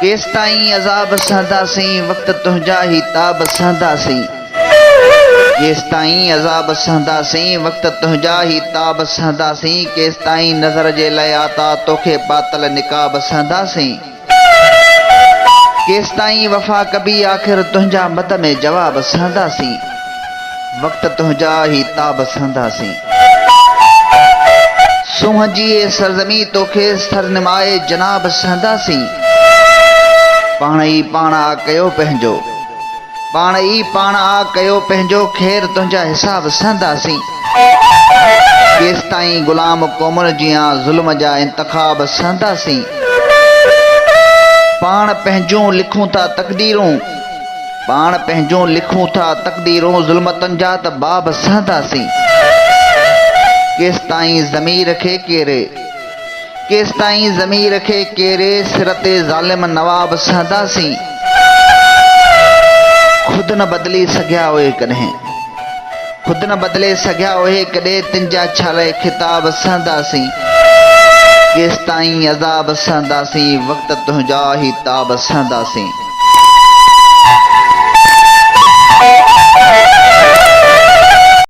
Case ताईं अज़ाब सहंदासीं वक्त तुंहिंजा ही ताब सहंदासीं। केस ताईं अज़ाब सहंदासीं वक्त तुंहिंजा ही ताब सहंदासीं। केस ताईं नज़र जे लाइ आता तोखे पातल निकाब सहंदासीं। केस ताईं वफ़ा कबी आख़िर तुंहिंजा मद में जवाब सहंदासीं। वक्त तुंहिंजा ही ताब सहंदासीं। सूंह जी सरज़मी तोखे सरनिमाए जनाब सहंदासीं। पाण ई पाण आ कयो पंहिंजो, पाण ई पाण आ कयो पंहिंजो, ख़ैर तुंहिंजा हिसाब सहंदासीं। केस ताईं ग़ुलाम क़ौमुनि जियां ज़ुल्म जा इंतख़ाब सहंदासीं। पाण पंहिंजूं लिखूं था तक़दीरूं, पाण पंहिंजूं लिखूं था तक़दीरूं, ज़ुल्मतुनि जा त बाब सहंदासीं। केस ताईं ज़मीर खे केरे, केस ताईं ज़मीर खे केरे, सिर ते ज़ालिम नवाब सहंदासीं। खुद न बदिली सघिया उहे कॾहिं, खुद न बदिले सघिया उहे कॾहिं, तिंजा छा लाइ ख़िताब सहंदासीं। केस ताईं अज़ाब सहंदासीं वक्त तुंहिंजा ही ताब सहंदासीं।